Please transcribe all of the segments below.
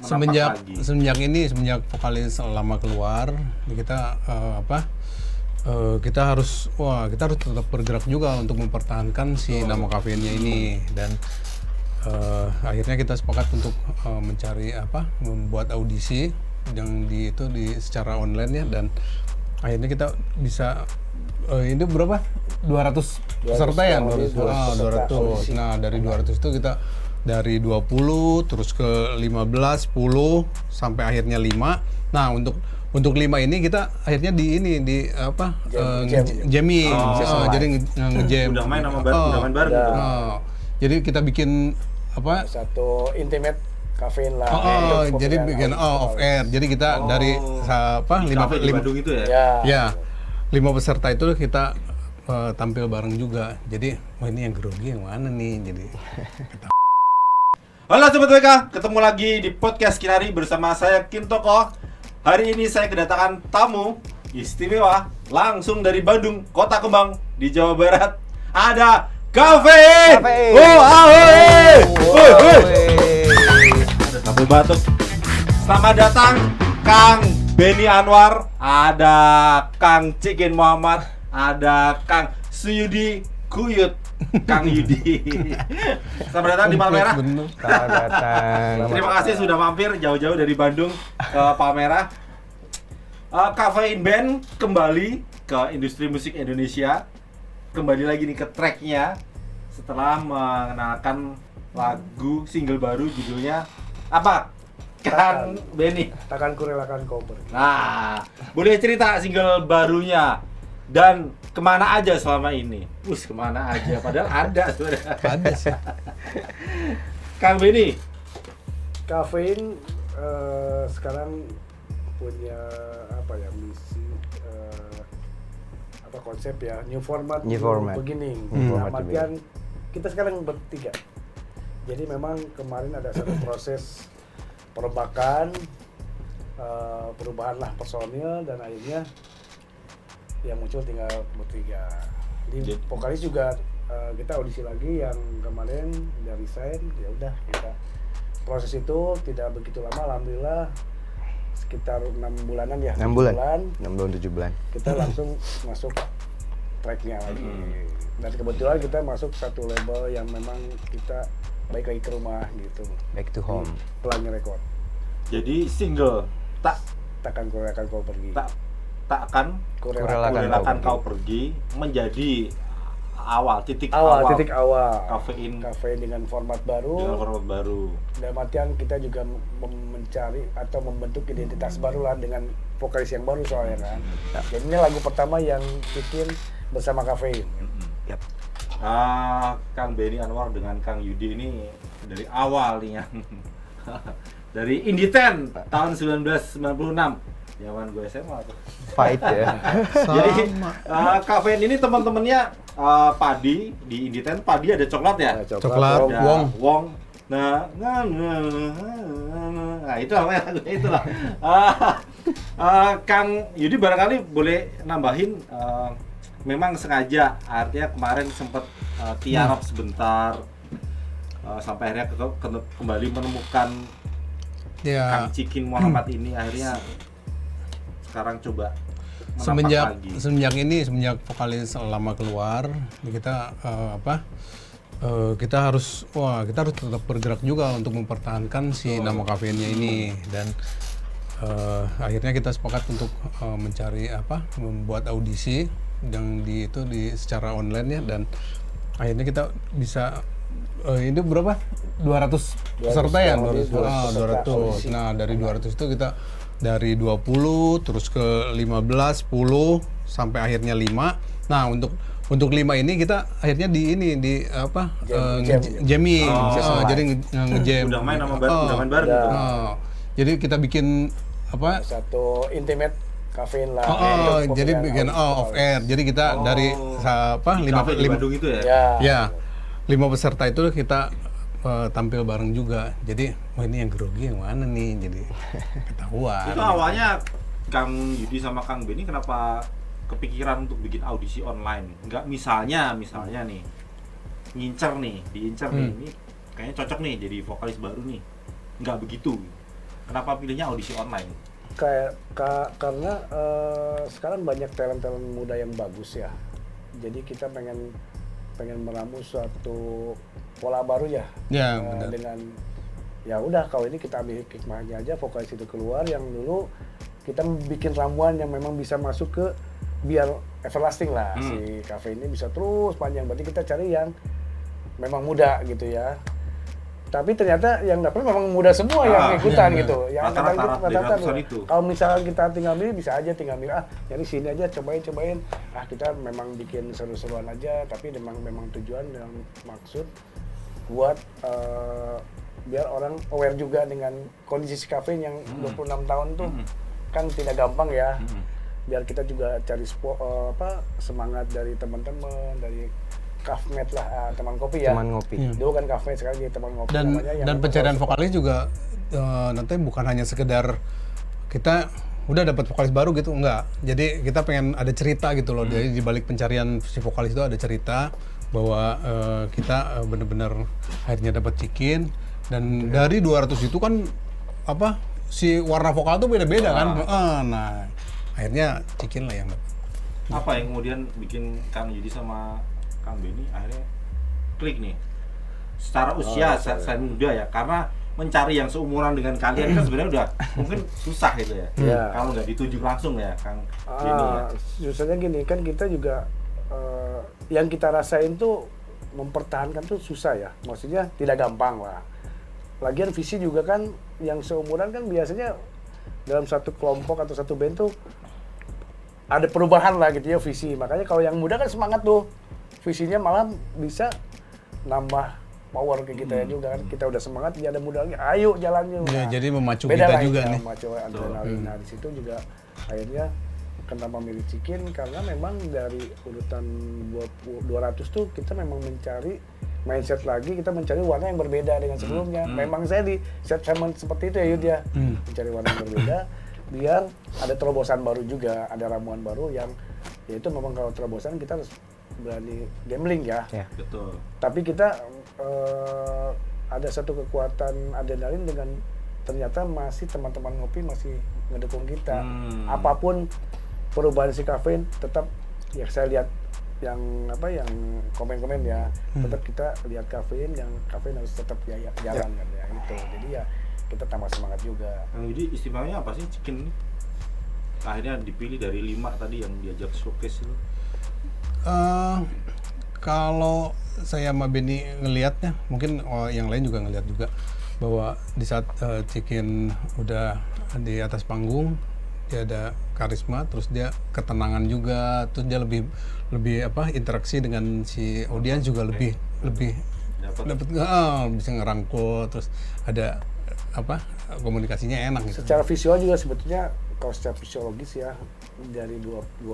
semenjak vokalis lama keluar, kita kita harus tetap bergerak juga untuk mempertahankan si nama kafeinnya ini, dan akhirnya kita sepakat untuk membuat audisi yang secara online ya, dan akhirnya kita bisa ini berapa? 200 peserta ya? 200. Nah, dari 200 itu kita dari 20 terus ke 15, 10 sampai akhirnya 5. Nah, untuk 5 ini kita akhirnya jamming. Jadi nge-jam. Udah main bareng gitu. Jadi kita bikin satu intimate kafein lah. Jadi bikin off air. Jadi kita dari 5 Bandung itu ya? Ya. 5 peserta itu kita tampil bareng juga. Jadi, ini yang grogi yang mana nih? Jadi Halo Sobat WK, ketemu lagi di podcast Kinari bersama saya Kim Toko. Hari ini saya kedatangan tamu istimewa langsung dari Bandung, Kota Kembang di Jawa Barat. Ada Kafein. Ada sambil batuk. Selamat datang Kang Benny Anwar, ada Kang Cikin Muhammad, ada Kang Suyudi Kuyut, Kang Yudi. Selamat datang di Palmerah. Selamat datang. Terima kasih sudah mampir jauh-jauh dari Bandung ke Palmerah. Kafein Band kembali ke industri musik Indonesia. Kembali lagi nih ke tracknya setelah mengenalkan lagu single baru judulnya apa? Kang Benny. Takkan kurelakan kau pergi. Nah, boleh cerita single barunya dan kemana aja selama ini? Kemana aja? Padahal ada sebenarnya. ada sih. Kang Benny. Kafein sekarang punya misi konsep ya, new format beginning. Artian kita sekarang bertiga. Jadi memang kemarin ada satu proses perombakan, perubahan lah personil, dan akhirnya yang muncul tinggal bertiga. Di vokalis juga kita audisi lagi yang kemarin udah resign, ya udah kita proses itu tidak begitu lama, alhamdulillah sekitar 6 bulanan ya. 6 bulan 7 bulan. Kita langsung masuk tracknya lagi. Dan kebetulan kita masuk satu label yang memang kita baik lagi ke rumah gitu. Back to home. Pelangi Record. Jadi single Takkan kurelakan kau pergi. Takkan kurelakan kau pergi menjadi titik awal kafein dengan format baru. Dan artian kita juga mencari atau membentuk identitas baru lah dengan vokalis yang baru soalnya kan. Jadi ini lagu pertama yang bikin bersama Kafein. Yap. Kang Benny Anwar dengan Kang Yudi ini dari awal nih ya. Dari Indie 10 tahun 1996. Zaman gue SMA tuh. Fight ya. Jadi Kafein ini teman-temannya Padi di Indie 10. Padi ada coklat ya? Coklat, ada Wong. Nah, itu namanya lagunya itulah. Kang Yudi barangkali boleh nambahin, memang sengaja, artinya kemarin sempat tiarap sebentar, sampai akhirnya kembali menemukan Kang Cikin Muhammad ini, akhirnya sekarang coba semenjak vokalis lama keluar, kita kita harus tetap bergerak juga untuk mempertahankan si nama kafeinnya ini, dan akhirnya kita sepakat untuk membuat audisi yang secara online ya, dan akhirnya kita bisa ini berapa? 200 peserta ya? 200. Nah, dari 200 itu kita dari 20 terus ke 15, 10 sampai akhirnya 5. Nah, untuk 5 ini kita akhirnya jamming. Jadi nge-jam. Udah main bareng gitu. Jadi kita bikin satu intimate kafein lah. Jadi bikin off air. Jadi kita dari 5 Bandung itu ya? Ya. 5 peserta itu kita tampil bareng juga. Jadi, ini yang grogi yang mana nih? Jadi ketahuan. Itu awalnya Kang Yudi sama Kang Benny kenapa kepikiran untuk bikin audisi online? Enggak misalnya nih, diincer nih, ini kayaknya cocok nih jadi vokalis baru nih. Enggak begitu. Kenapa pilihnya audisi online? Karena sekarang banyak talent-talent muda yang bagus ya. Jadi kita pengen meramu suatu pola baru ya. Ya, benar. Dengan ya udah kalau ini kita ambil hikmahnya aja, vokalis itu keluar, yang dulu kita bikin ramuan yang memang bisa masuk ke biar everlasting lah. Si cafe ini bisa terus panjang, berarti kita cari yang memang muda gitu ya. Tapi ternyata yang dapat memang muda semua yang ikutan gitu. Yang rata-rata itu. Kalau misalnya kita tinggal milih, bisa aja tinggal milih, jadi sini aja cobain. Kita memang bikin seru-seruan aja, tapi memang tujuan dan maksud buat biar orang aware juga dengan kondisi cafe yang 26 tahun tuh kan tidak gampang ya. Biar kita juga cari semangat dari teman-teman, dari Kafmet lah, teman kopi ya. Teman ngopi. Dulu kan Kafmet, sekarang jadi teman ngopi namanya. Dan pencarian vokalis juga nanti bukan hanya sekedar kita udah dapat vokalis baru gitu, enggak. Jadi kita pengen ada cerita gitu loh. Jadi di balik pencarian si vokalis itu ada cerita bahwa kita benar-benar akhirnya dapat Cikin. Dan dari 200 itu kan si warna vokal tuh beda-beda kan. Nah, akhirnya Cikin lah yang dapat. Apa yang kemudian bikin Kang Yudi sama Kang Benny akhirnya klik nih? Secara usia saya muda ya, karena mencari yang seumuran dengan kalian kan sebenarnya udah mungkin susah gitu ya. Kalau nggak ditunjuk langsung ya Kang Benny ya. Susahnya gini kan, kita juga yang kita rasain tuh mempertahankan tuh susah ya. Maksudnya tidak gampang lah. Lagian visi juga kan yang seumuran kan biasanya dalam satu kelompok atau satu band tuh ada perubahan lah gitu ya visi. Makanya kalau yang muda kan semangat tuh, visinya malah bisa nambah power ke kita juga kan. Kita udah semangat, dia ada muda lagi, ayo jalannya. Ya, jadi memacu beda kita juga nih. Memacu adrenalin. Nah di situ juga akhirnya kenapa milih Cikin, karena memang dari urutan 200 tuh kita memang mencari mindset lagi, kita mencari warna yang berbeda dengan sebelumnya. Memang saya di set segmen seperti itu ya Yud ya, mencari warna yang berbeda biar ada terobosan baru juga, ada ramuan baru yang yaitu memang kalau terobosan kita harus berani gambling ya. Betul. Tapi kita ada satu kekuatan adrenalin dengan ternyata masih teman-teman ngopi masih ngedukung kita. Apapun perubahan si kafein tetap ya, saya lihat yang komen-komen ya, tetap kita lihat kafein, yang kafein harus tetap jalan kan ya itu. Jadi ya kita tambah semangat juga. Kang Yudi, istimewanya apa sih Cikin ini? Akhirnya dipilih dari 5 tadi yang diajak showcase itu. Kalau saya sama Benny ngelihatnya, mungkin yang lain juga ngelihat juga bahwa di saat Cikin udah di atas panggung, dia ada karisma, terus dia ketenangan juga, terus dia lebih interaksi dengan si audiens juga lebih dapat bisa ngerangkul, terus ada komunikasinya enak gitu. Secara visual juga sebetulnya kalau secara fisiologis ya, dari 225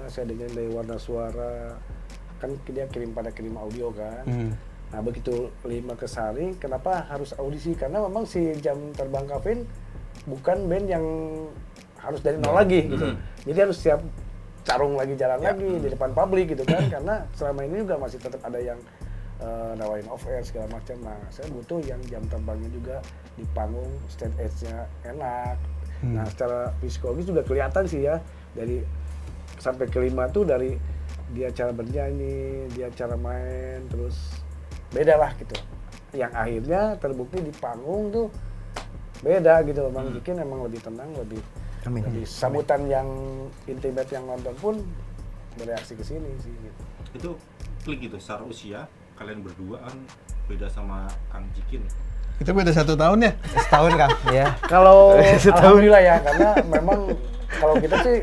saya dengerin dari warna suara kan dia kirim audio kan. Nah begitu 5 ke Saring, kenapa harus audisi? Karena memang si Jam Terbang Kafein bukan band yang harus dari nol lagi gitu. Jadi harus siap carung lagi, jalan lagi di depan publik gitu kan. Karena selama ini juga masih tetap ada yang nawarin off air segala macam. Nah saya butuh yang jam terbangnya juga di panggung, stand edge-nya enak. Nah secara psikologis juga kelihatan sih ya, dari sampai ke 5 tuh dari dia cara bernyanyi, dia cara main, terus beda lah gitu. Yang akhirnya terbukti di panggung tuh beda gitu. Bang Cikin emang lebih tenang, lebih sambutan yang intimate, yang nonton pun bereaksi ke sini sih gitu. Itu klik gitu secara usia, kalian berdua kan beda sama Kang Cikin. Kita beda 1 tahun ya? Setahun Kang, ya. Kalau alhamdulillah ya, karena memang kalau kita sih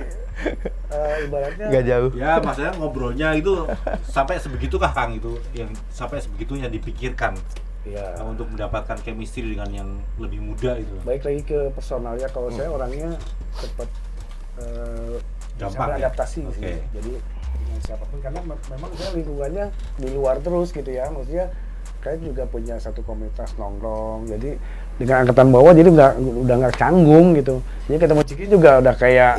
ibaratnya nggak jauh. Ya maksudnya ngobrolnya itu sampai sebegitukah Kang, itu yang sampai sebegitunya dipikirkan untuk mendapatkan chemistry dengan yang lebih muda itu. Baik lagi ke personal ya, kalau saya orangnya cepat gampang adaptasi sih. Jadi dengan siapapun, karena memang saya lingkungannya di luar terus gitu ya, maksudnya kayak juga punya satu komunitas nongkrong, jadi dengan angkatan bawah jadi udah nggak canggung gitu. Jadi ketemu Cikin juga udah kayak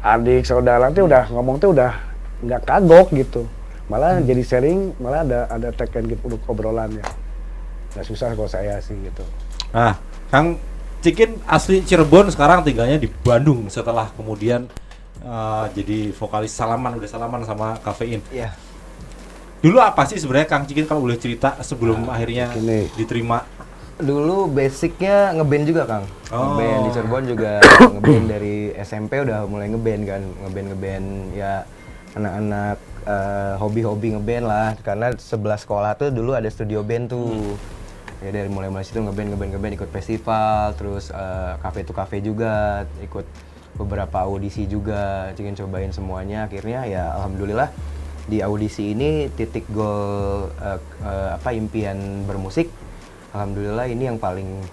adik saudara, tuh udah ngomong tuh udah nggak kagok gitu, malah jadi sharing, malah ada tag and give untuk obrolan ya. Nggak susah kalau saya sih gitu. Nah Kang Cikin asli Cirebon, sekarang tinggalnya di Bandung setelah kemudian jadi vokalis udah salaman sama Kafein. Iya. Dulu apa sih sebenarnya Kang Cikin kalau boleh cerita sebelum akhirnya diterima? Dulu basicnya ngeband juga, Kang. Ngeband di Cirebon juga ngeband dari SMP udah mulai ngeband kan, ngeband ya anak-anak hobi-hobi ngeband lah, karena sebelah sekolah tuh dulu ada studio band tuh. Ya dari mulai situ ngeband ikut festival, terus cafe to cafe juga, ikut beberapa audisi juga, ingin cobain semuanya. Akhirnya ya alhamdulillah di audisi ini titik goal impian bermusik. Alhamdulillah ini yang paling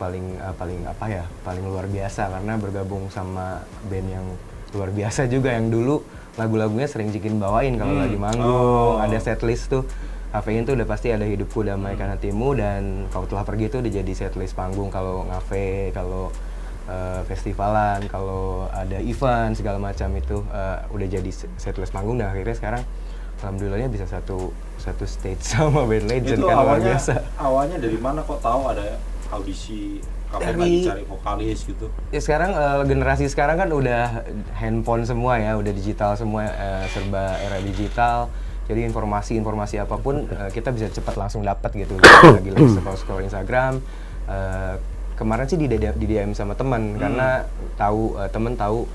luar biasa, karena bergabung sama band yang luar biasa juga, yang dulu lagu-lagunya sering Cikin bawain kalau lagi manggung, ada setlist tuh. Kafein tuh udah pasti ada Hidupku Damaikan Hatimu, dan Kau Telah Pergi itu udah jadi setlist panggung kalau ngafe, kalau festivalan, kalau ada event segala macam itu udah jadi setlist panggung. Dan akhirnya sekarang alhamdulillahnya bisa satu stage sama band legend itu kan, luar biasa. Awalnya dari mana kok tahu ada audisi Kafein lagi cari vokalis gitu? Ya sekarang generasi sekarang kan udah handphone semua ya, udah digital semua, serba era digital. Jadi informasi apapun kita bisa cepat langsung dapat gitu. Lagi scroll Instagram. Kemarin sih di DM sama teman, karena temen tahu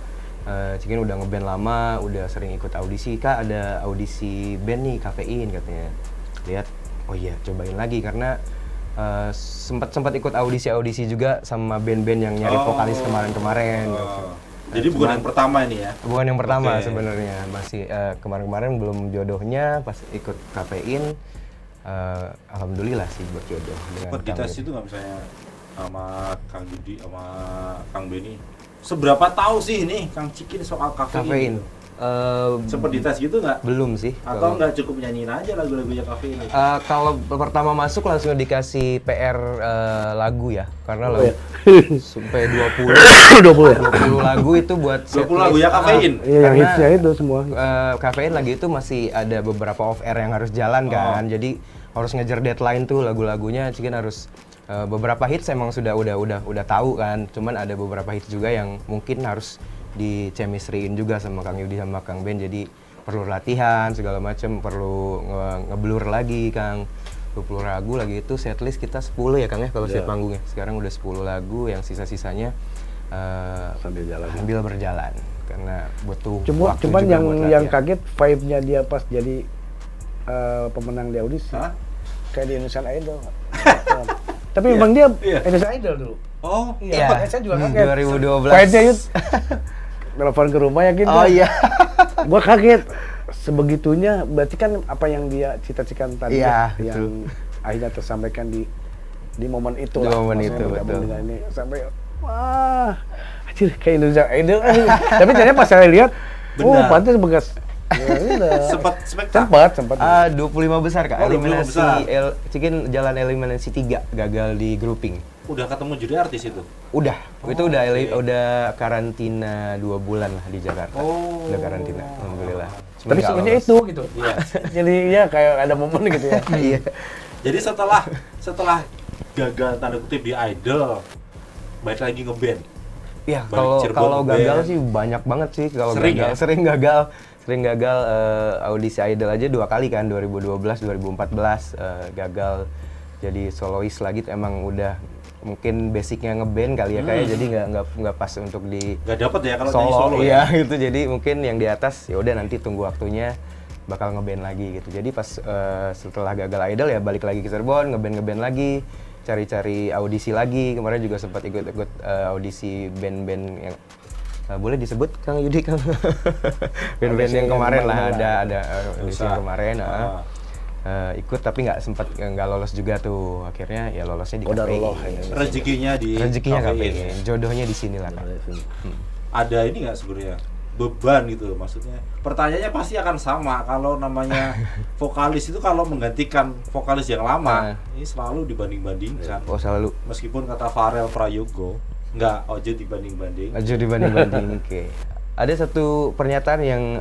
Cikin udah ngeband lama, udah sering ikut audisi. Kak, ada audisi band nih, Kafein katanya. Lihat, oh iya cobain lagi, karena sempat ikut audisi juga sama band-band yang nyari vokalis kemarin. Gitu. Jadi bukan yang pertama ini ya? Bukan yang pertama sebenarnya, masih kemarin belum jodohnya, pas ikut Kafein, alhamdulillah sih berjodoh dengan Kang. Kita situ nggak misalnya sama Kang Yudi sama Kang Benny, seberapa tahu sih ini Kang Cikin soal Kafein? Sempet dites gitu nggak? Belum sih. Atau nggak cukup nyanyiin aja lagu-lagunya Kafein? Kalau pertama masuk langsung dikasih PR lagu ya, karena lagu sampai 20 lagu itu buat 20 lagu ya Kafein? Iya, yang hitsnya itu semua. Kafein lagi itu masih ada beberapa off air yang harus jalan kan, jadi harus ngejar deadline tuh lagu-lagunya. Cikin harus beberapa hits emang udah tahu kan, cuman ada beberapa hits juga yang mungkin harus di chemistry-in juga sama Kang Yudi sama Kang Ben, jadi perlu latihan segala macam, perlu ngeblur lagi Kang. 20 lagu lagi itu setlist kita 10 ya Kang ya kalau set panggungnya. Sekarang udah 10 lagu, yang sisa-sisanya sambil berjalan karena butuh waktu. Cuman juga yang kaget vibe-nya dia pas jadi pemenang di audisi. Kayak di Indonesian Idol. Tapi memang dia Indonesian Idol dulu. Oh iya. Saya juga kaget. 2012. Vibe-nya Yud. Telepon ke rumah yakin. Oh iya. Gua kaget. Sebegitunya, berarti kan apa yang dia cita-citakan tadi yang akhirnya tersampaikan di momen itu di lah. Momen itu betul. Ini sampai wah, anjir kayak Indonesia Idol. Tapi ternyata pas saya lihat, pantas bekas. Sempat. 25 besar Kak. Eliminasi Cikin jalan eliminasi 3, gagal di grouping. Udah ketemu juri artis itu? Udah. Itu udah karantina 2 bulan lah di Jakarta. Udah karantina, alhamdulillah. Tapi sebenarnya itu gitu. Iya. Jadi ya kayak ada momen gitu ya. Iya. Jadi setelah gagal tanda kutip di Idol, balik lagi ngeband. Iya, kalau gagal sih banyak banget sih kalau gagal. Sering gagal audisi Idol aja 2 kali kan, 2012, 2014 gagal jadi solois lagi. Emang udah mungkin basicnya ngeband kali ya kayak, jadi nggak pas untuk di nggak dapet ya kalau solo ya gitu. Jadi mungkin yang di atas ya udah nanti tunggu waktunya bakal ngeband lagi gitu. Jadi pas setelah gagal Idol ya balik lagi ke Cirebon, ngeband lagi, cari-cari audisi lagi. Kemarin juga sempat ikut audisi band-band yang boleh disebut Kang Yudi Kang. Band-band yang kemarin lah ada audisi yang kemarin. Ikut tapi nggak lolos juga tuh. Akhirnya ya lolosnya di Kafein. Rezekinya Kafein. Jodohnya di sini lah. Ada ini nggak sebenarnya beban gitu, maksudnya pertanyaannya pasti akan sama kalau namanya vokalis itu, kalau menggantikan vokalis yang lama ini selalu dibanding-bandingkan. Oh selalu. Meskipun kata Farel Prayogo nggak, ojo dibanding-banding. Oke. Ada satu pernyataan yang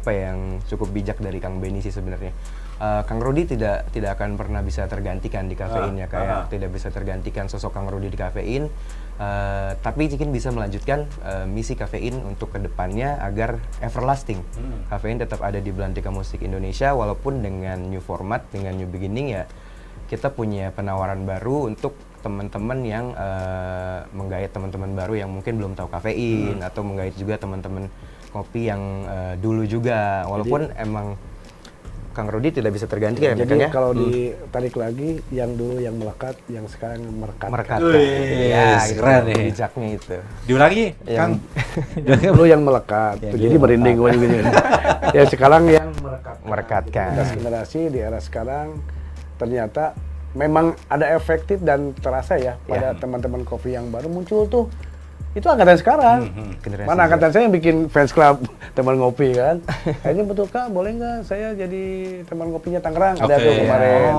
yang cukup bijak dari Kang Benny sih sebenarnya. Kang Rudi tidak akan pernah bisa tergantikan di kafein ya, kayak tidak bisa tergantikan sosok Kang Rudi di kafein. Tapi Cikin bisa melanjutkan misi kafein untuk kedepannya agar everlasting. Kafein tetap ada di Belantika Musik Indonesia walaupun dengan new format, dengan new beginning ya. Kita punya penawaran baru untuk teman-teman yang menggait teman-teman baru yang mungkin belum tahu kafein atau menggait juga teman-teman kopi yang dulu juga. Walaupun emang Kang Rudi tidak bisa tergantikan. Jadi kalau ditarik lagi, yang dulu yang melekat, yang sekarang merekat. Merekat. Yes, keren nih. Bijaknya itu. Diulangi, Kang. Dulu yang melekat, jadi merinding gue gini. Ya sekarang yang merekat. Merekatkan. Generasi di era sekarang ternyata memang ada efektif dan terasa ya pada teman-teman kopi yang baru muncul tuh. Itu angkatan sekarang. Mana angkatan saya yang bikin fans club teman ngopi kan. Kayaknya betul Kak, boleh nggak saya jadi teman ngopinya Tangerang? Ada tuh kemarin.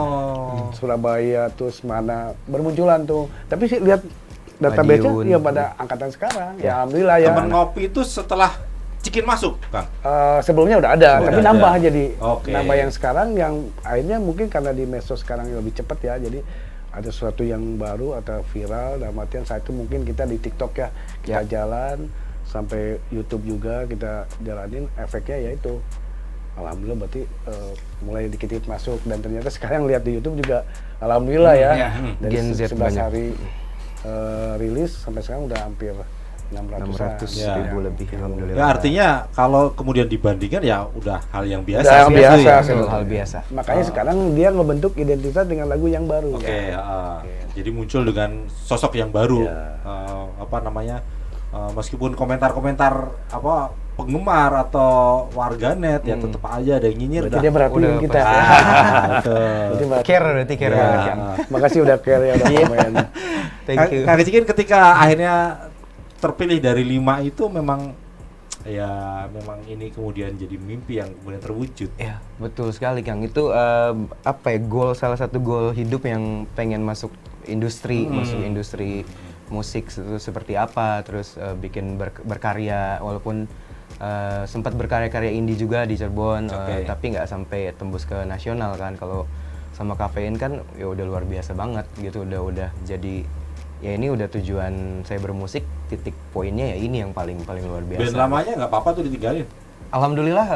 Surabaya, terus mana bermunculan tuh. Tapi sih lihat database-nya ya pada angkatan sekarang. Ya alhamdulillah ya. Teman ngopi itu setelah Cikin masuk, Kang? Sebelumnya udah ada, tapi nambah jadi. Nambah yang sekarang yang akhirnya mungkin karena di medsos sekarang lebih cepat ya. Jadi ada sesuatu yang baru atau viral, dalam artian saat itu mungkin kita di TikTok ya, kita jalan sampai YouTube juga kita jalanin, efeknya yaitu alhamdulillah berarti mulai dikit-dikit masuk, dan ternyata sekarang lihat di YouTube juga alhamdulillah ya, dari 11 hari rilis sampai sekarang udah hampir 600 ribu lebih, alhamdulillah. Ya artinya kalau kemudian dibandingkan ya udah hal yang biasa. Udah biasa, hal biasa. Makanya sekarang dia ngebentuk identitas dengan lagu yang baru. Jadi muncul dengan sosok yang baru. Meskipun komentar-komentar penggemar atau warganet ya tetap aja ada yang nyinyir. Berarti dia perhatiin kita. Berarti care banget kan. Makasih udah care ya, udah komen. Thank you. Kang Cikin ketika akhirnya terpilih dari 5 itu memang ini kemudian jadi mimpi yang kemudian terwujud. Ya, betul sekali Kang. Itu salah satu goal hidup yang pengen masuk industri, musik itu seperti apa, terus bikin berkarya, walaupun sempat berkarya-karya indie juga di Cirebon, tapi nggak sampai tembus ke nasional kan. Kalau sama Kafein kan ya udah luar biasa banget gitu, udah jadi ya ini udah tujuan saya bermusik, titik poinnya ya ini yang paling luar biasa. Dan lamanya nggak apa-apa tuh ditinggalin? Alhamdulillah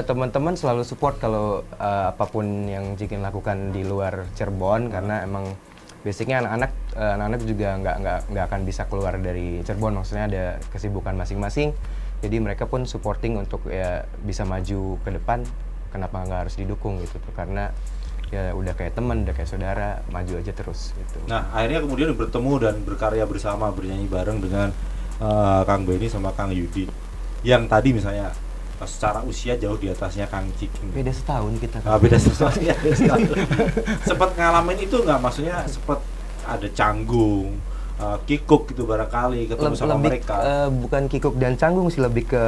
teman-teman selalu support kalau apapun yang Cikin lakukan di luar Cirebon, karena emang basicnya anak-anak juga nggak akan bisa keluar dari Cirebon, maksudnya ada kesibukan masing-masing, jadi mereka pun supporting untuk ya bisa maju ke depan, kenapa nggak harus didukung gitu, karena ya udah kayak teman, udah kayak saudara, maju aja terus gitu. Nah akhirnya kemudian bertemu dan berkarya bersama, bernyanyi bareng dengan Kang Benny sama Kang Yudi, yang tadi misalnya secara usia jauh di atasnya Kang Cikin. Beda setahun kita. Beda setahun ya. Sempat ngalamin itu nggak? Maksudnya sempat ada canggung, kikuk gitu barangkali ketemu sama mereka. Bukan kikuk dan canggung sih, lebih ke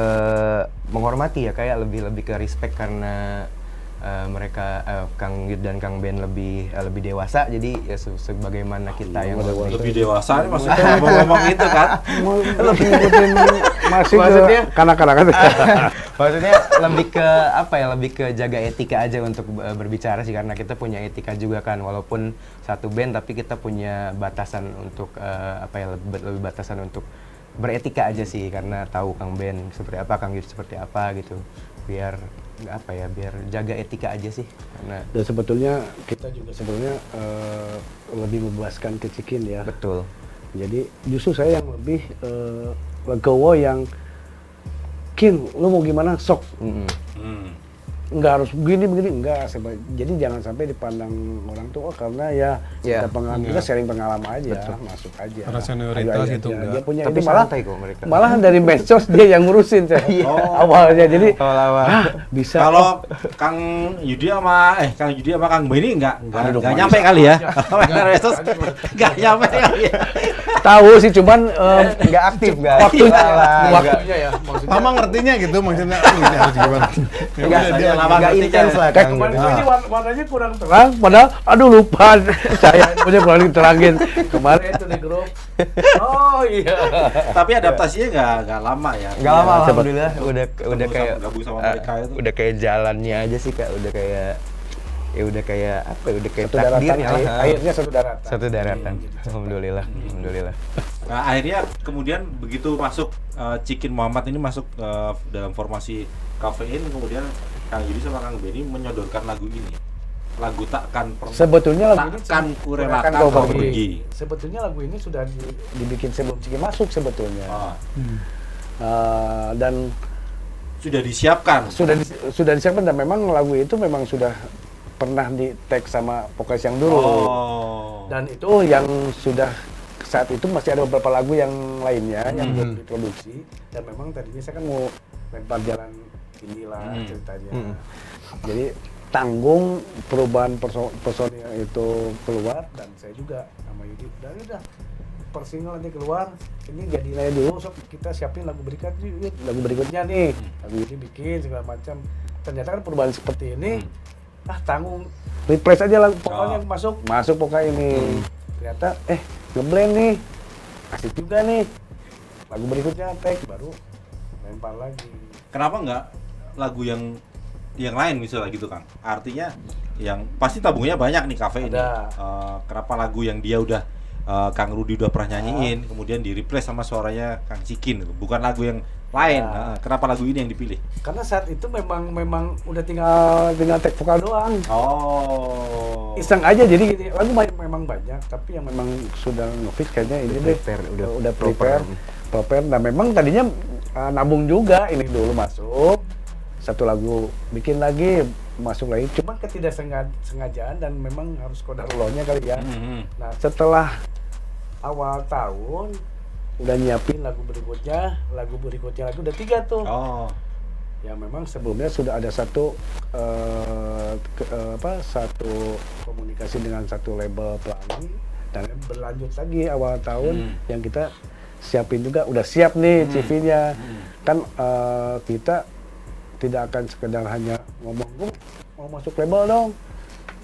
menghormati ya, kayak lebih ke respect karena mereka Kang Yud dan Kang Ben lebih dewasa, jadi ya sebagaimana kita yang lebih dewasa, maksudnya ngomong itu kan lebih ngikutin masih maksudnya kanak-kanak. Maksudnya lebih ke lebih ke jaga etika aja untuk berbicara sih, karena kita punya etika juga kan, walaupun satu band tapi kita punya batasan untuk lebih batasan untuk beretika aja sih, karena tahu Kang Ben seperti apa, Kang Yud seperti apa gitu, biar jaga etika aja sih. Karena dan sebetulnya kita juga lebih membebaskan ke Cikin ya. Betul. Jadi justru saya yang lebih legowo, yang Kin, lu mau gimana sok. Nggak harus begini, enggak. Jadi jangan sampai dipandang orang tua karena kita kita sharing pengalaman aja, masuk aja. Karena senioritas itu enggak. Dia punya tapi itu malah santai kok mereka. Malah dari medsos dia yang ngurusin awalnya. Jadi bisa. Kalau Kang Yudi sama Kang Benny nggak nyampe kali ya. Medsos nggak nyampe kali ya. Tahu sih, cuman nggak aktif waktunya ya. Mama ngertinya gitu, maksudnya ini harus gimana. Nggak intens lah kayak kemarin ini warnanya kurang terang, padahal aduh lupa saya punya kurang diterangin kemarin itu di grup. Oh iya. Tapi adaptasinya nggak lama ya. Nggak lama, alhamdulillah. Udah kayak gabung sama mereka itu. Udah kayak jalannya aja sih Kak, udah kayak ya udah kayak apa ya, udah kayak satu daratan, takdirnya lah. akhirnya satu daratan. Satu daratan. Alhamdulillah. Nah, akhirnya kemudian begitu masuk Chicken Muhammad ini masuk dalam formasi kafein, kemudian Kang Yudi sama Kang Benny menyodorkan lagu ini. Lagu sebetulnya lagu ini takkan kurelakan kau pergi. Sebetulnya lagu ini sudah dibikin sebelum Chicken masuk sebetulnya. Dan sudah disiapkan. Sudah disiapkan, dan memang lagu itu memang sudah pernah di tag sama vokalis yang dulu. Dan itu yang sudah saat itu masih ada beberapa lagu yang lainnya yang belum diproduksi, dan memang tadinya saya kan mau lempar jalan inilah ceritanya. Jadi tanggung perubahan personil itu keluar, dan saya juga sama Yudi udah per single nanti keluar ini jadinya dulu, so kita siapin lagu berikutnya nih, lagu ini bikin segala macam. Ternyata kan perubahan seperti ini tanggung replace aja lagu vokalnya, masuk vokal ini. Ternyata ngeblend nih, asik juga nih, lagu berikutnya tag baru lempar lagi. Kenapa nggak lagu yang lain misalnya gitu, Kang? Artinya yang pasti tabungnya banyak nih kafe ini. Kenapa lagu yang dia udah Kang Rudi udah pernah nyanyiin, kemudian di replace sama suaranya Kang Chicken, bukan lagu yang lain. Kenapa lagu ini yang dipilih? Karena saat itu memang udah tinggal tag vokal doang. Iseng aja, jadi lagu memang banyak, tapi yang memang sudah ngefix kayaknya ini udah prepare. Nah memang tadinya nabung juga, ini dulu masuk satu lagu, bikin lagi, masuk lagi, cuman ketidaksengajaan dan memang harus qadarullohnya kali ya. Nah setelah awal tahun udah nyiapin lagu berikutnya lagi udah 3 tuh. Ya memang sebelumnya sudah ada satu satu komunikasi dengan satu label pelangi, dan berlanjut lagi awal tahun yang kita siapin juga, udah siap nih CV-nya. Kan kita tidak akan sekedar hanya ngomong mau masuk label dong,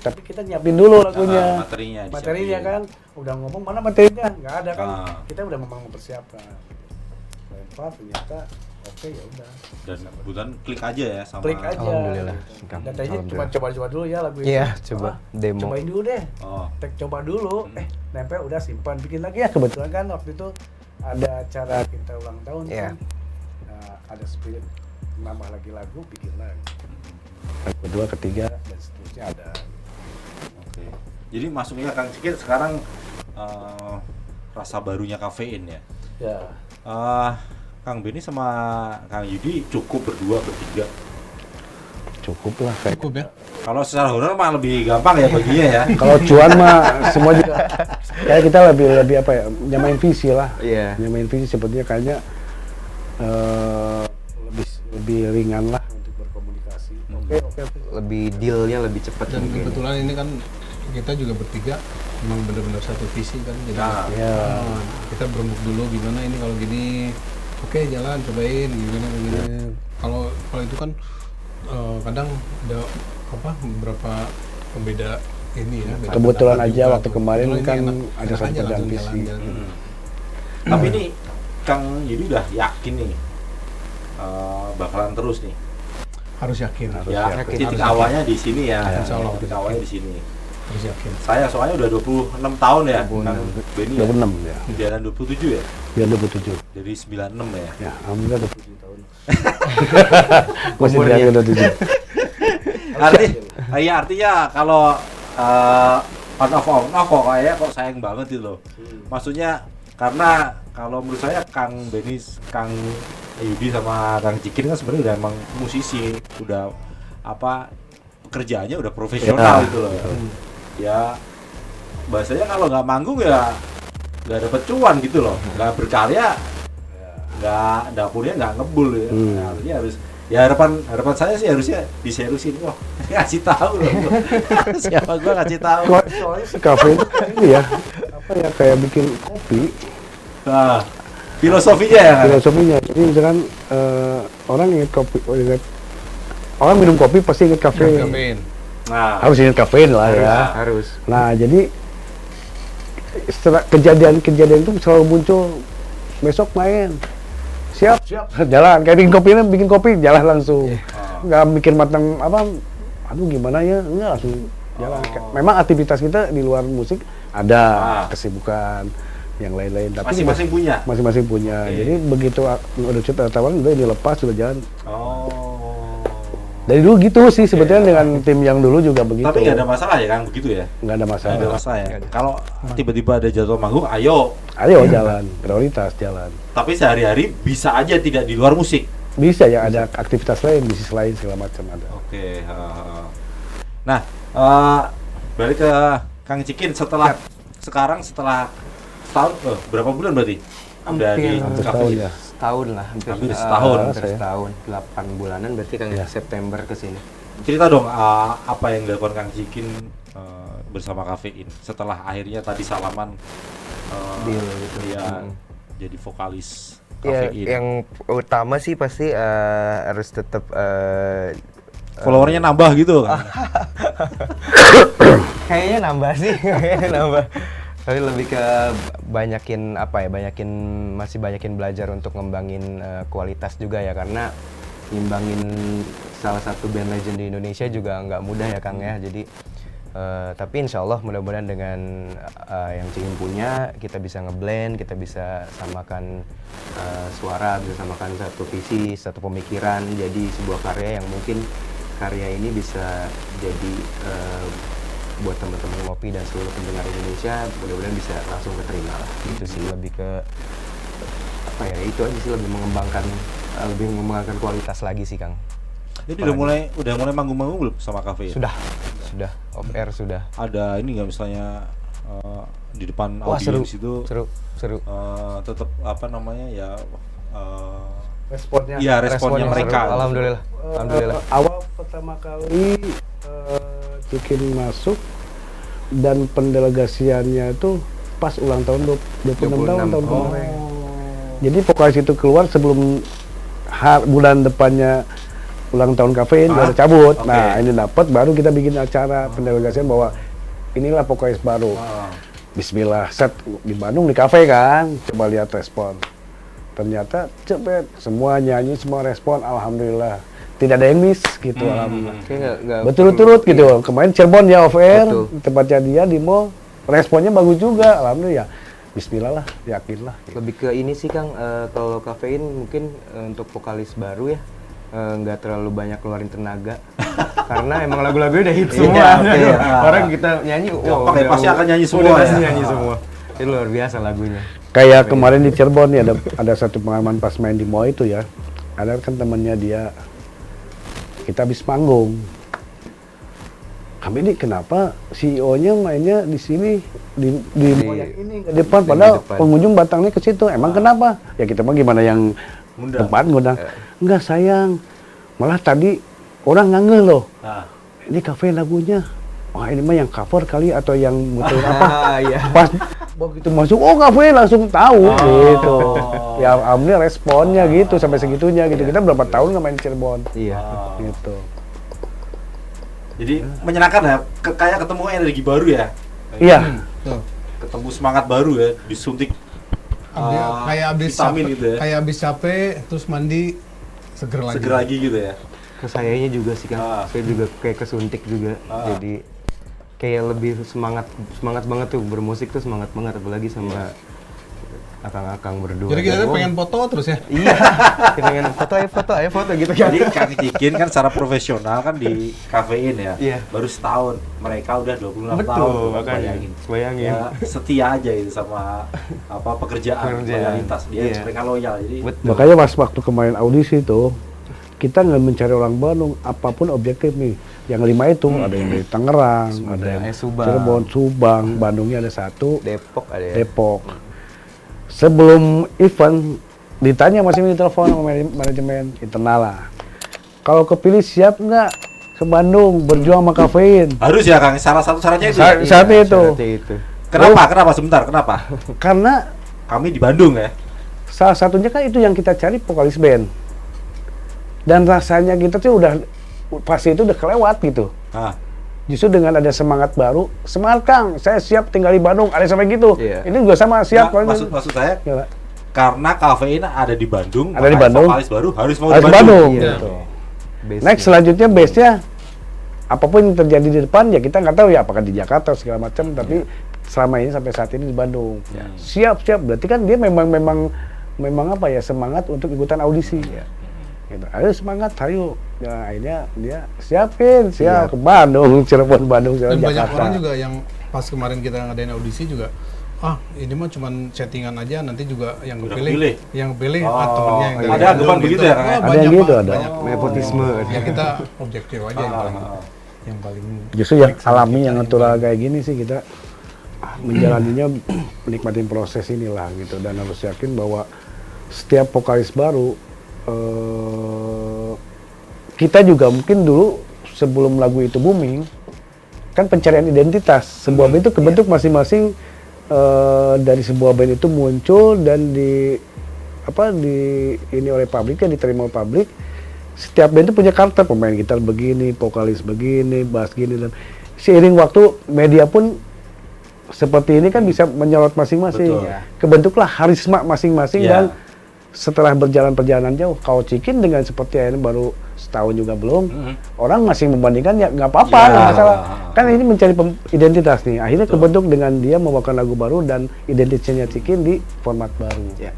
tapi kita nyiapin dulu lagunya, materinya kan. Udah ngomong mana materinya, nggak ada kan. Kita udah memang mempersiapkan. Lempar ternyata oke, ya udah. Dan kebetulan klik aja ya sama. Klik aja. Alhamdulillah. Dan tadinya cuma coba dulu ya lagu itu. Iya, coba demo. Cobain dulu deh. Tek coba dulu. Nempel udah simpan, bikin lagi ya. Kebetulan kan waktu itu ada acara kita ulang tahun kan. Nah, ada spirit nambah lagi lagu, bikin lagi. Kedua, ketiga, dan seterusnya ada. Oke. Jadi masuknya Kang Chicken sekarang rasa barunya kafein ya. Ya. Kang Benny sama Kang Yudi cukup berdua bertiga. Cukup lah. Cukup ya. Kalau secara honor mah lebih gampang ya baginya ya. Kalau cuan mah semua juga. Kayak kita lebih apa ya? Nyamain visi lah. Nyamain visi sepertinya kayaknya lebih ringan lah untuk berkomunikasi. Oke. Lebih dealnya lebih cepat. Dan kebetulan ini kan kita juga bertiga memang benar-benar satu visi kan, jadi kita berembuk dulu gimana ini kalau gini, oke jalan cobain gimana begini. Kalau itu kan kadang ada beberapa pembeda ini ya. Kebetulan aja waktu kemarin kan ada satu perbedaan visi. Tapi ini Kang Yudi udah yakin nih bakalan terus nih. Harus yakin. Titik awalnya di sini ya. Insya Allah. Titik awalnya di sini. Harus yakin. Saya soalnya udah 26 tahun ya. Kang Benny 26 ya. Jalan 27 ya? Ya 27. Dari 96 ya? Ya, alhamdulillah 27 tahun. Masih berani 27. Artinya kalau on off kok kayaknya kok sayang banget itu loh. Maksudnya karena kalau menurut saya Kang Benny, Kang Yudi sama Kang Chicken kan sebenarnya udah emang musisi, udah pekerjaannya udah profesional gitu loh. Ya bahasanya kalau nggak manggung ya nggak dapet cuan gitu loh, nggak berkarya, nggak dapurnya nggak ngebul ya. Artinya harus ya harapan saya sih harusnya diseriusin. Wah, ngasih tahu loh. Siapa gua ngasih tahu. Soalnya kafe itu ini ya kayak bikin kopi. Nah, filosofinya ya. Filosofinya. Jadi misalkan orang ingat kopi, orang minum kopi pasti ingat kafein. Nah, harus ingat kafein lah ya. Harus. Nah, jadi setelah kejadian itu selalu muncul, besok main. Siap. Jalan. Kayak bikin kopi, jalan langsung. Nggak mikir matang aduh gimana ya, enggak langsung jalan. Memang aktivitas kita di luar musik ada kesibukan yang lain-lain, tapi masing-masing punya. Okay. Jadi begitu udah tawaran udah dilepas sudah jalan. Dari dulu gitu sih sebetulnya dengan tim yang dulu juga begitu. Tapi nggak ada masalah ya Kang begitu ya? Nggak ada masalah. Nggak ada masalah ya. Kalau tiba-tiba ada jadwal manggung, ayo jalan, prioritas jalan. Tapi sehari-hari bisa aja tidak di luar musik. Bisa ya, ada aktivitas lain, bisnis lain segala macam ada. Oke. Nah, balik ke Kang Cikin setelah setahun, berapa bulan berarti? Hampir setahun ya. Setahun lah, hampir setahun, 8 bulanan berarti Kang September ke sini. Cerita dong apa yang dilakukan Kang Cikin bersama Kafein setelah akhirnya tadi salaman deal gitu. Dia jadi vokalis ya, Kafein. Yang utama sih pasti harus tetap followernya nambah gitu kan? Kayaknya nambah sih, tapi lebih ke banyakin banyakin belajar untuk ngembangin kualitas juga ya, karena ngimbangin salah satu band legend di Indonesia juga nggak mudah ya Kang ya. Jadi tapi insya Allah mudah-mudahan dengan yang Cikin punya kita bisa ngeblend, kita bisa samakan suara, bisa samakan satu visi, satu pemikiran, jadi sebuah karya yang mungkin karya ini bisa jadi buat teman-teman ngopi dan seluruh pendengar Indonesia, mudah-mudahan bisa langsung keterima lah. Itu sih lebih ke apa ya, itu aja sih, lebih mengembangkan kualitas lagi sih Kang. Jadi udah mulai manggung-manggung belum sama Kafein? Sudah off air sudah. Ada ini nggak misalnya di depan audiens itu seru. Tetap apa namanya ya responnya? Iya, responnya mereka. Seru. Alhamdulillah. Awal pertama kali Cikin masuk dan pendelegasiannya itu pas ulang tahun 26 tahun kemarin. Jadi vokalis itu keluar sebelum bulan depannya ulang tahun Kafein udah cabut. Okay. Nah, ini dapat baru kita bikin acara pendelegasian bahwa inilah vokalis baru. Bismillah, set di Bandung di kafe kan. Coba lihat respon. Ternyata cepet, semua nyanyi, semua respon, alhamdulillah. Tidak ada yang miss gitu, alhamdulillah. Betul-betul gitu. Kemarin Cirebon ya off air, tempatnya dia di mall, responnya bagus juga, alhamdulillah. Bismillah lah, yakinlah. Lebih ke ini sih Kang, kalau Kafein mungkin untuk vokalis baru ya, nggak terlalu banyak keluarin tenaga. Karena emang lagu-lagunya udah hit semua. Orang kita nyanyi, pasti akan nyanyi semua. Nyanyi semua. Itu luar biasa lagunya. Kayak kemarin di Cirebon ya ada satu pengalaman pas main di mall itu ya. Ada kan temannya dia, kita habis panggung. Kami ini kenapa CEO-nya mainnya di sini di mall yang ini ke depan, padahal pengunjung batangnya ke situ. Emang kenapa? Ya kita mah gimana yang depan ngundang. Enggak sayang, malah tadi orang ngangeh loh. Ini kafe lagunya. Wah ini mah yang cover kali atau yang muterin apa? Pas begitu masuk, oh kafe langsung tahu gitu. Ya alhamdulillah responnya gitu sampai segitunya gitu. Kita berapa tahun nggak main Cirebon? Iya. Gitu. Jadi menyenangkan ya, kayak ketemu energi baru ya. Iya. Ketemu semangat baru ya, disuntik kayak abis vitamin gitu ya. Kayak abis capek terus mandi seger lagi gitu ya. Ke sayanya juga sih Kang. Saya juga kayak kesuntik juga. Jadi kayak lebih semangat banget tuh bermusik tuh, semangat banget apalagi sama akang-akang berdua. Jadi kita pengen foto terus ya? Iya, pengen ayo foto gitu kan. Jadi Kang Cikin kan secara profesional kan di Kafein ya. Iya. Baru setahun, mereka udah 26 Betul, tahun. bayangin. Ya, setia aja itu sama pekerjaan. Loyalitas dia mereka loyal. Jadi makanya pas waktu kemarin audisi itu kita nggak mencari orang Bandung, apapun objektif nih. Yang 5 itu ada yang dari Tangerang, ada yang Cirebon, Subang, Bandungnya ada 1, Depok. Sebelum event ditanya masih di telepon sama manajemen internal lah. Kalau kepilih siap nggak ke Bandung berjuang sama Kafein? harus ya Kang, salah satu syaratnya itu. Syaratnya itu. Kenapa? Sebentar, kenapa? Karena kami di Bandung ya. Salah satunya kan itu yang kita cari vokalis band. Dan rasanya kita tuh udah fase itu udah kelewat gitu. Justru dengan ada semangat baru, semangat Kang, saya siap tinggal di Bandung, ada sampai gitu. Ini juga sama siap. Maksud saya, karena Kafein ada di Bandung, vokalis baru harus mau di Bandung. Gitu. Next selanjutnya base-nya apapun yang terjadi di depan ya kita nggak tahu ya apakah di Jakarta segala macam, tapi selama ini sampai saat ini di Bandung. Siap berarti kan dia memang apa ya, semangat untuk ikutan audisi. Gitu. Ayo semangat, ayo. Ya, akhirnya dia siap ke Bandung, Cirebon, Bandung, Dan Jakarta. banyak orang juga yang pas kemarin kita ngadain audisi juga, ini mah cuman settingan aja, nanti juga yang kepilih, temennya yang ada anggapan begitu ya, Kang? Ada yang gitu, ada. Nepotisme. Ya kita objektif aja yang paling Justru yang alami, yang natural kayak gini sih kita menjalaninya, menikmatin proses inilah gitu, dan harus yakin bahwa setiap vokalis baru, kita juga mungkin dulu sebelum lagu itu booming kan pencarian identitas sebuah band itu kebentuk masing-masing, dari sebuah band itu muncul dan ini oleh publik, diterima oleh publik. Setiap band itu punya karakter, pemain gitar begini, vokalis begini, bass gini, dan seiring waktu media pun seperti ini kan bisa menyorot masing-masing. Kebentuklah harisma masing-masing dan setelah berjalan perjalanan jauh, Kau Cikin dengan seperti ini baru setahun juga belum, orang masih membandingkan ya nggak apa-apa, nggak masalah. Kan ini mencari identitas nih, akhirnya kebentuk dengan dia membawakan lagu baru dan identitasnya Cikin di format baru.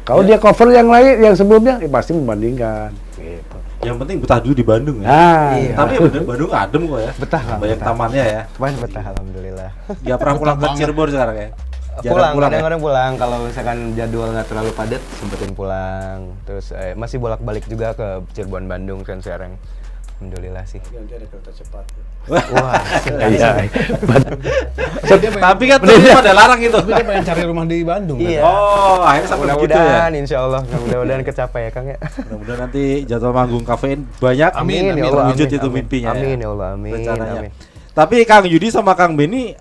Kalau dia cover yang lain, yang sebelumnya, pasti membandingkan. Gitu. Yang penting betah dulu di Bandung ya. Tapi Bandung adem kok ya. Betah lah. Banyak tamannya ya. Kemarin betah, alhamdulillah. Gak pernah pulang ke Cirebon sekarang ya? Pulang, kadang-kadang pulang. Kalau misalkan jadwal nggak terlalu padat, sempetin pulang. Terus masih bolak-balik juga ke Cirebon, Bandung kan sekarang. Alhamdulillah sih. Nanti ada kereta cepat. Wah, Iya. Tapi kan tadi pada larang itu. Tapi dia pengen cari rumah di Bandung. Iya. Oh, akhirnya sampai begitu ya. Mudah-mudahan, insya Allah, mudah-mudahan kecapai ya Kang ya. Mudah-mudahan nanti jadwal manggung kafein banyak. Amin, ya Allah, terwujud amin, itu amin. mimpinya. Amin ya Allah, amin. Rencananya. Amin. Tapi Kang Yudi sama Kang Benny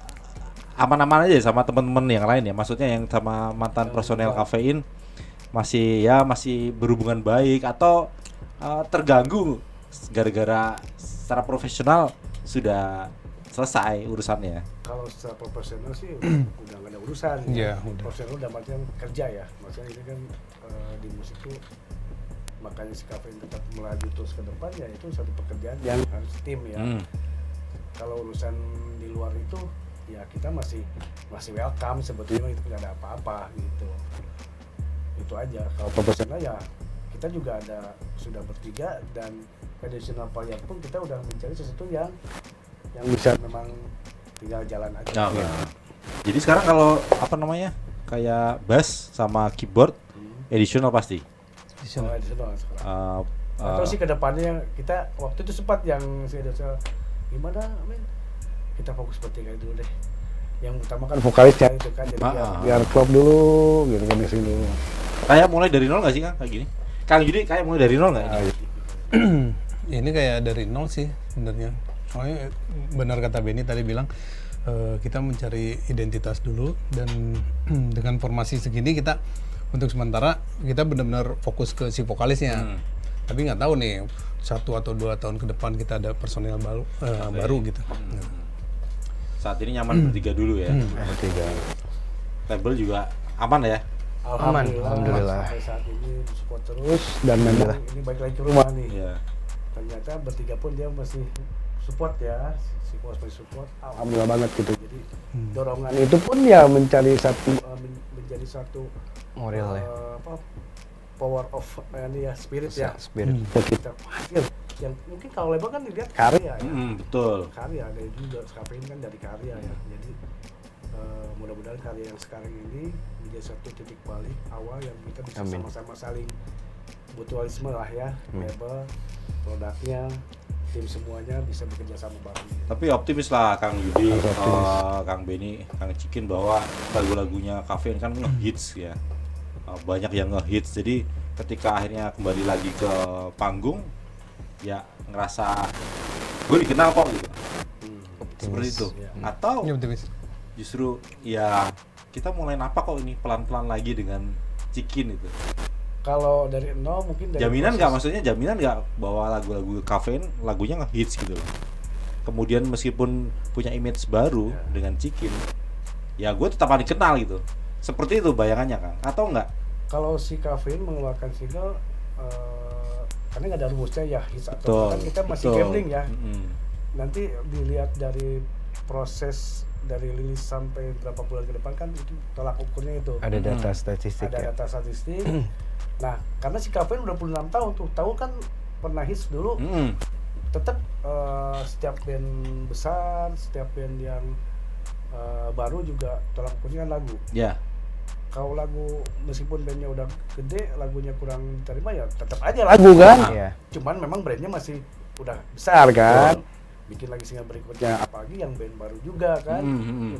aman-aman aja ya sama teman-teman yang lain ya. Maksudnya yang sama mantan personel kafein masih berhubungan baik atau terganggu gara-gara secara profesional sudah selesai urusannya. Kalau secara profesional sih udah nggak ada urusan. Iya, udah. Profesional udah macam kerja ya. Maksudnya ini kan di musik tuh makanya si kafein tetap melaju terus ke depan ya, itu satu pekerjaan yang harus tim ya. Kalau urusan di luar itu ya kita masih welcome sebetulnya, itu nggak ada apa-apa gitu. Itu aja. Kalau profesional ya kita juga sudah bertiga, dan additional player pun kita udah mencari sesuatu yang bisa memang tinggal jalan aja. Jadi sekarang kalau kayak bass sama keyboard additional pasti. Additional sekarang. Atau sih kedepannya kita waktu itu sempat yang saya gimana, men? Kita fokus bertiga dulu deh. Yang utama kan vokalisnya itu kan, jadi biar klop dulu, gitu kan, mixing dulu. Kayak mulai dari nol nggak sih Kang kayak gini? Kang Yudi kayak mulai dari nol nggak? Ini kayak dari nol sih sebenarnya. Soalnya benar kata Benny tadi bilang, kita mencari identitas dulu, dan dengan formasi segini kita untuk sementara kita benar-benar fokus ke si vokalisnya. Tapi nggak tahu nih 1 atau 2 tahun ke depan kita ada personel baru gitu. Saat ini nyaman bertiga dulu ya. Bertiga. Label juga aman ya. Alhamdulillah. Sampai saat ini support terus, dan memang ini balik lagi ke rumah nih. Ternyata bertiga pun dia masih support ya, si Bos masih support. Alhamdulillah banget gitu. Jadi dorongan itu pun ya menjadi satu moral ya. Power of spirit ya. Spirit. Kita yang mungkin kalau label kan dilihat karya ya. Betul. Karya ada juga kafein kan dari karya ya. Jadi mudah-mudahan karya yang sekarang ini menjadi satu titik balik awal yang kita bisa sama-sama saling mutualisme lah ya. Label, produknya, tim semuanya bisa bekerja sama bareng. Tapi optimis lah Kang Yudi, Kang Benny, Kang Cikin bahwa lagu-lagunya kafein kan nge-hits ya. Banyak yang nge-hits, jadi ketika akhirnya kembali lagi ke panggung ya ngerasa gue dikenal kok gitu. Seperti itu. Atau justru ya kita mulai napa kok ini pelan-pelan lagi dengan Cikin itu. Kalau dari nol mungkin dari jaminan nggak, maksudnya jaminan nggak bahwa lagu-lagu kafein lagunya nge-hits gitu loh. Kemudian meskipun punya image baru dengan Cikin, ya gue tetap akan dikenal gitu. Seperti itu bayangannya Kang, atau enggak? Kalau si kafein mengeluarkan single, karena nggak ada rumusnya ya hits atau kan kita masih gambling ya. nanti dilihat dari proses dari rilis sampai berapa bulan ke depan kan itu tolak ukurnya itu. Ada data statistik. Ada data statistik. Nah, karena si kafein udah 26 tahun tuh, tahu kan pernah hits dulu. Tetap setiap band besar, setiap band yang baru juga tolak ukurnya kan lagu. Ya. Kalau lagu meskipun bandnya udah gede, lagunya kurang diterima ya tetap aja lagu kan. Cuman memang brandnya masih udah besar kan. Bikin lagi single berikutnya, apalagi yang band baru juga kan.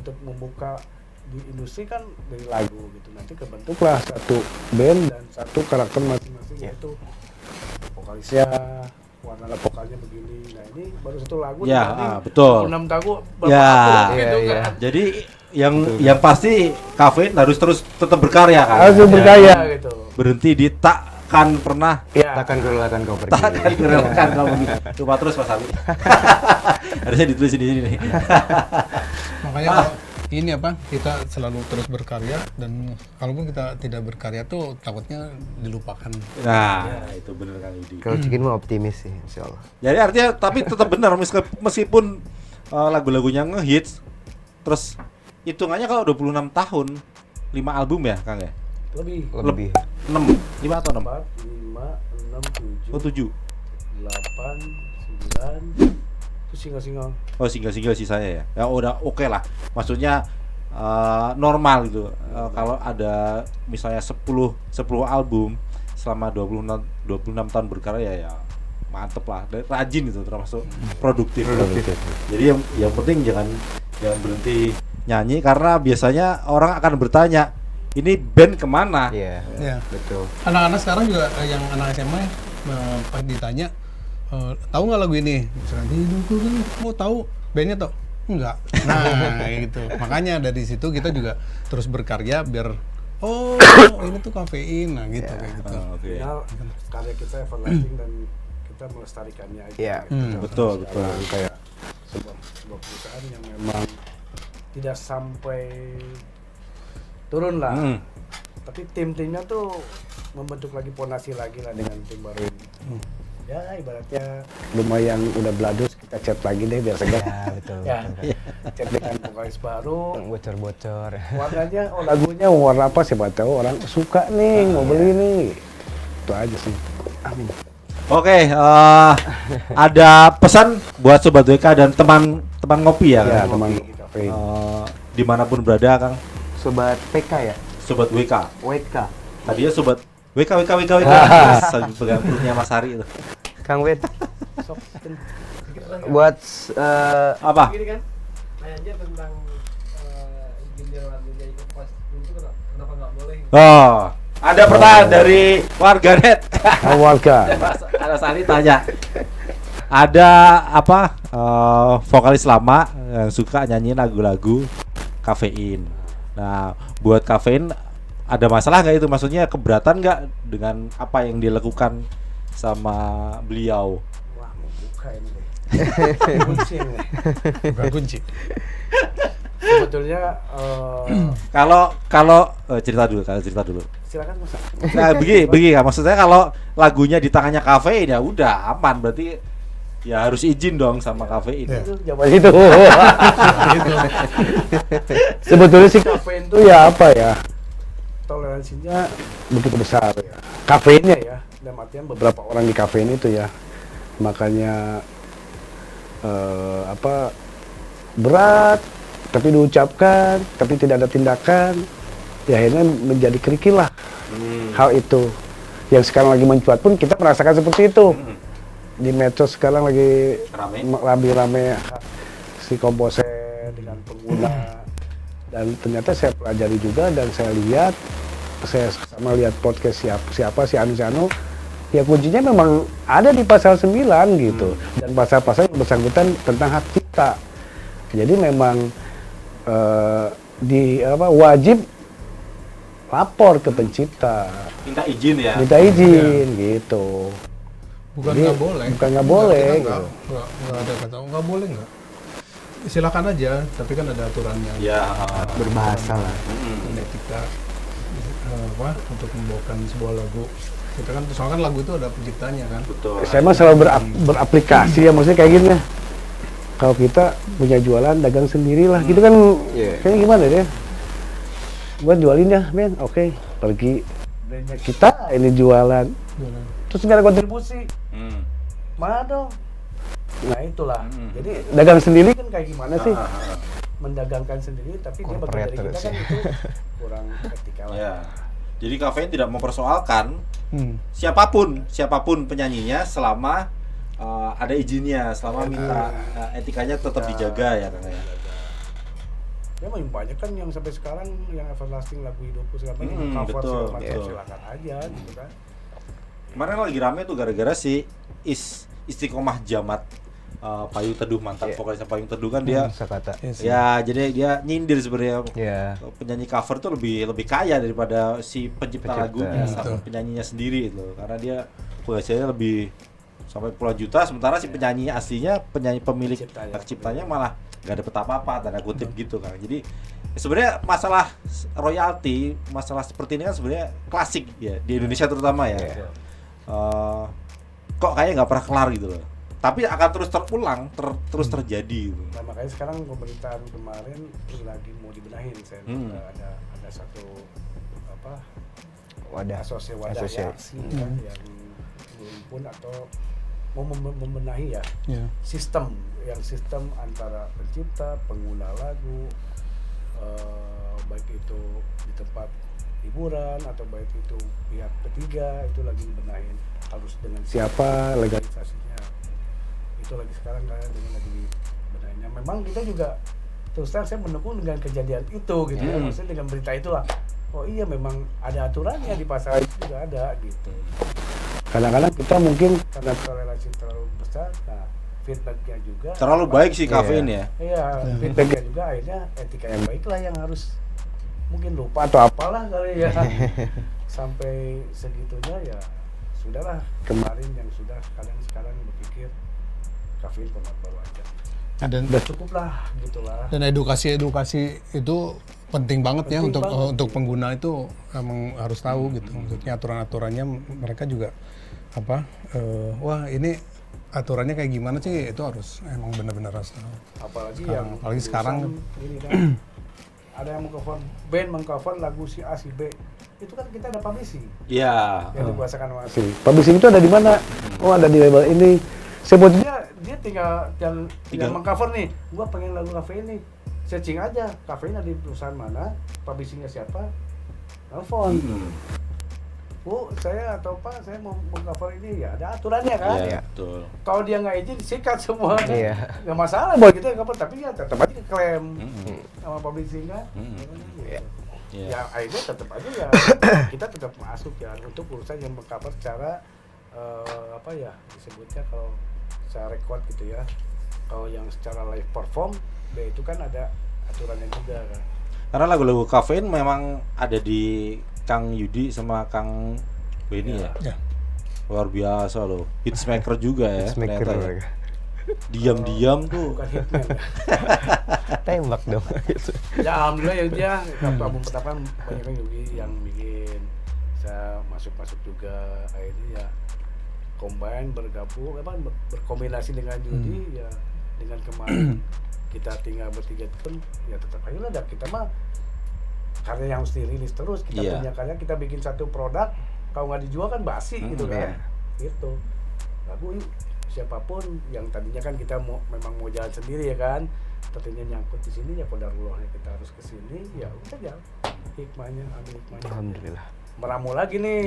Untuk membuka di industri kan dari lagu gitu. Nanti kebentuklah satu band dan satu karakter masing-masing yaitu vokalisnya, warna vokalnya begini. Nah ini baru satu lagu. Ya, betul. 6 lagu gitu kan. Jadi yang pasti Kafein harus terus tetap berkarya kan. Harus berkarya gitu. Berhenti di takkan pernah. Takkan kurelakan kau pergi. Takkan kurelakan kau pergi. Coba terus Mas Ali. Harusnya ditulis di sini nih. Makanya ini kita selalu terus berkarya, dan kalaupun kita tidak berkarya tuh takutnya dilupakan. Nah, itu benar kan Yudi. Kalau Cikin mau optimis sih, insyaallah. Jadi artinya tapi tetap benar meskipun lagu-lagunya ngehits, terus hitungannya kalau 26 tahun 5 album ya Kang ya? Lebih 6, 5 atau 6? 4, 5, 6, 7 Oh 7 8, 9 itu single-single. Oh single-single sisanya ya? Ya udah oke lah. Maksudnya normal gitu. Kalau ada misalnya 10 album selama 26 tahun berkarya ya mantep lah. Rajin itu termasuk produktif. Jadi yang penting jangan berhenti nyanyi, karena biasanya orang akan bertanya ini band kemana? Iya, betul. Anak-anak sekarang juga yang anak SMA pas ditanya tahu nggak lagu ini? Misalkan mau tahu bandnya tau? Enggak. Nah kayak gitu. Makanya dari situ kita juga terus berkarya biar ini tuh Kafein, nah gitu kayak gitu. Final karya kita everlasting dan kita melestarikannya aja. Iya, betul. Kayak sebuah perusahaan yang memang tidak sampai turun lah, tapi tim-timnya tuh membentuk lagi fondasi lagi lah dengan tim baru ini. Ya ibaratnya lumayan udah beladus, kita cat lagi deh biar segar. Betul. Cat dengan vokalis baru, bocor-bocor. warnanya, lagunya warna apa siapa tahu orang suka nih, mau beli nih. Itu aja sih. Amin. Oke, ada pesan buat Sobat WK dan teman ngopi ya? Ya, teman Kafein. Dimanapun berada, Kang. Sobat PK ya? Sobat WK. WK. Tadinya Sobat WK. Sambil pegang perutnya Mas Hari itu. Kang Wet. Buat apa? Gini kan, nanya tentang izin lagunya ikut pas itu kenapa nggak boleh? Oh, ada pertanyaan dari warganet. Warga. Ada Sali tanya. Ada vokalis lama yang suka nyanyiin lagu-lagu Kafein. Nah, buat Kafein ada masalah nggak itu? Maksudnya keberatan nggak dengan apa yang dilakukan sama beliau? Wah, mau buka ini deh. Kunci. Sebetulnya Kalau cerita dulu. silakan Mas. Nah, begini kan, maksudnya kalau lagunya di tangannya Kafein ya udah aman, berarti ya harus izin dong sama Kafein. Itu jawaban itu. Sebetulnya sih Kafein itu ya apa ya? Toleransinya begitu besar ya. Kafeinnya ya, dalam artian beberapa orang di Kafein itu ya. Makanya berat tapi diucapkan, tapi tidak ada tindakan. Ya akhirnya menjadi kerikil lah. Hal itu yang sekarang lagi mencuat pun kita merasakan seperti itu. Di medsos sekarang lagi rame si komposer dengan pengguna, dan ternyata saya pelajari juga dan saya lihat, saya sama lihat podcast siapa si Anu, ya kuncinya memang ada di pasal 9 gitu, dan pasal-pasal yang bersangkutan tentang hak cipta. Jadi memang wajib lapor ke pencipta, Minta izin ya. Gitu. Bukan Jadi, nggak boleh. bukan nggak boleh, Nggak ada kata nggak boleh nggak. Silakan aja, tapi kan ada aturannya. Ya. berbahasa lah. Ada kita untuk membawakan sebuah lagu. Kita kan soalnya kan lagu itu ada penciptanya kan. Betul. Saya mah selalu beraplikasi ya, maksudnya kayak gini ya. kalau kita punya jualan dagang sendiri lah gitu kan. Kayaknya gimana deh, gua jualin ya Ben, oke, pergi brandnya kita ini jualan terus nggak ada kontribusi, mana dong. Nah itulah, jadi dagang sendiri kan kayak gimana sih, mendagangkan sendiri tapi dia bagian dari kita kan itu kurang etika lah. Ya. Jadi Kafein tidak mempersoalkan siapapun penyanyinya selama ada izinnya, selama minta etikanya tetap dijaga ya Kang ya. Ya banyak kan yang sampai sekarang yang everlasting lagu hidupku segala macam cover segala macam, silakan aja gitu kan. Kemarin lagi rame tuh gara-gara si Istiqomah Jamat, Payung Teduh, mantan vokalisnya Payung Teduh kan dia Sakata. ya jadi dia nyindir sebenarnya penyanyi cover tuh lebih kaya daripada si pencipta lagunya sama penyanyinya sendiri itu, karena dia penghasilannya lebih sampai puluhan juta, sementara si penyanyi aslinya, penyanyi pemilik hak ciptanya malah nggak dapet apa-apa, tanda kutip gitu kan. Jadi sebenarnya masalah royalti, masalah seperti ini kan sebenarnya klasik ya di Indonesia terutama ya. Kok kayaknya nggak pernah kelar gitu loh, tapi akan terus terulang, terus terjadi gitu. Nah makanya sekarang pemerintahan kemarin lagi mau dibenahin, ada satu wadah asosiasi kan, yang pun atau mau membenahi sistem antara pencipta, pengguna lagu, baik itu di tempat hiburan atau baik itu pihak ketiga, itu lagi dibenahin, harus dengan siapa, legalisasinya itu lagi sekarang dengan lagi dibenahin. Memang kita juga terus terang saya mendukung dengan kejadian itu gitu ya, maksudnya dengan berita itulah, oh iya memang ada aturannya di pasar itu juga ada gitu. Kadang-kadang kita mungkin karena toleransi terlalu besar, nah feedbacknya juga terlalu baik sih Kafein ya. Iya, feedbacknya juga akhirnya etika yang baik lah yang harus mungkin lupa atau apalah kali ya. Sampai segitunya ya sudahlah, kemarin yang sudah, kalian sekarang berpikir Kafein format baru aja. Dan udah cukup lah gitulah. Dan edukasi itu penting banget ya untuk pengguna itu emang harus tahu gitu. Maksudnya aturan-aturannya mereka juga wah ini aturannya kayak gimana sih, itu harus emang benar-benar harus tahu. Apalagi sekarang ini kan ada yang mengcover lagu si A si B, itu kan kita ada publishing. Iya. Yang dikuasakan masih. Publishing itu ada di mana? Oh ada di label ini. Sebetulnya dia tinggal mengcover nih. Gua pengen lagu Kafein nih. Searching aja Kafein ada di perusahaan mana, publishingnya siapa, telepon. Bu, saya atau Pak, saya mau cover ini, ya ada aturannya kan? Iya, betul. Kalau dia nggak izin, sikat semua. Nggak masalah buat kita cover, tapi ya tetap aja klaim sama publishing kan? Ya akhirnya tetap aja ya kita tetap masuk ya untuk urusan yang mengcover secara disebutnya kalau secara record gitu ya. Kalau yang secara live perform, itu kan ada aturannya juga kan. Karena lagu-lagu Kafein memang ada di Kang Yudi sama Kang Benny ya. Luar biasa loh. Hitsmaker juga ya. Hitsmaker ya. Diam-diam tuh. Bukan hitman. Tembak dong. Ya alhamdulillah ya dia. Album pertama banyak kan Yudi yang bikin, saya masuk juga. Akhirnya ya combine, bergabung, berkombinasi dengan Yudi ya, dengan kemarin kita tinggal bertiga pun ya tetap aja lah, kita mah karya yang harus dirilis terus, kita punya karya, kita bikin satu produk, kalau nggak dijual kan basi gitu kan, gitu. Lagu siapapun yang tadinya kan kita memang mau jalan sendiri ya kan, tadinya nyangkut di sini ya qadarullah kita harus ke sini, ya udah jalan, hikmahnya, ambil hikmahnya. Alhamdulillah. Meramu lagi nih,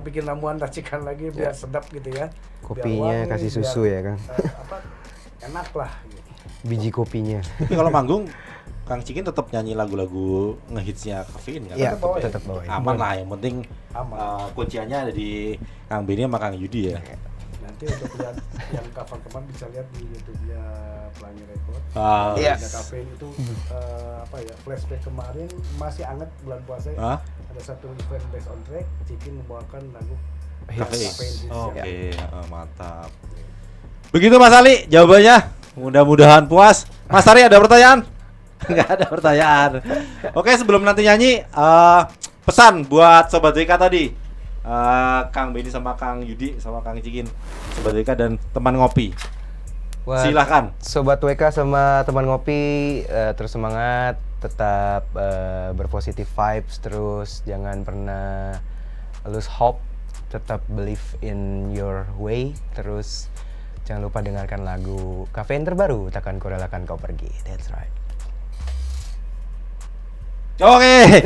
bikin ramuan racikan lagi biar sedap gitu ya. Kopinya kasih susu ya kan. Enak lah. Gitu. Biji kopinya. Tapi kalau manggung Kang Cikin tetap nyanyi lagu-lagu ngehitsnya Kafein kan? Iya, tetap bawa. Aman lah, yang penting kunciannya ada di Kang Benny sama Kang Yudi ya. Nanti untuk lihat yang cover kemarin bisa lihat di YouTube-nya Pelangi Record. Ada Kafein itu flashback kemarin masih anget bulan puasa. Ada satu event based on track, Cikin membawakan lagu Kafein. Oke, mantap. Begitu Mas Ali jawabannya. Mudah-mudahan puas. Mas Ari ada pertanyaan? Nggak ada pertanyaan. Oke, sebelum nanti nyanyi, pesan buat Sobat WK tadi, Kang Benny sama Kang Yudi sama Kang Cikin, Sobat WK dan teman ngopi. Silahkan. Sobat WK sama teman ngopi, terus semangat, tetap berpositif vibes, terus jangan pernah lose hope, tetap believe in your way, terus jangan lupa dengarkan lagu Kafein terbaru, takkan kurelakan kau pergi. That's right. Oke.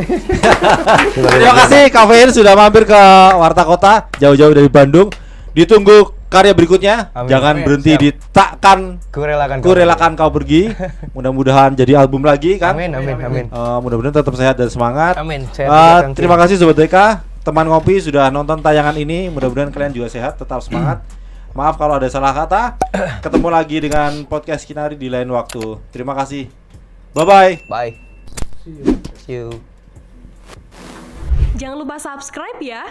Terima kasih Kafein sudah mampir ke Warta Kota jauh-jauh dari Bandung. Ditunggu karya berikutnya. Amin. Jangan berhenti di takkan kurelakan kau pergi. Mudah-mudahan jadi album lagi kan. Amin. Mudah-mudahan tetap sehat dan semangat. Amin. Terima kasih Sobat WK, teman ngopi sudah nonton tayangan ini. Mudah-mudahan kalian juga sehat, tetap semangat. Maaf kalau ada salah kata. Ketemu lagi dengan podcast Kinari di lain waktu. Terima kasih. Bye. Bye. See you. Jangan lupa subscribe ya.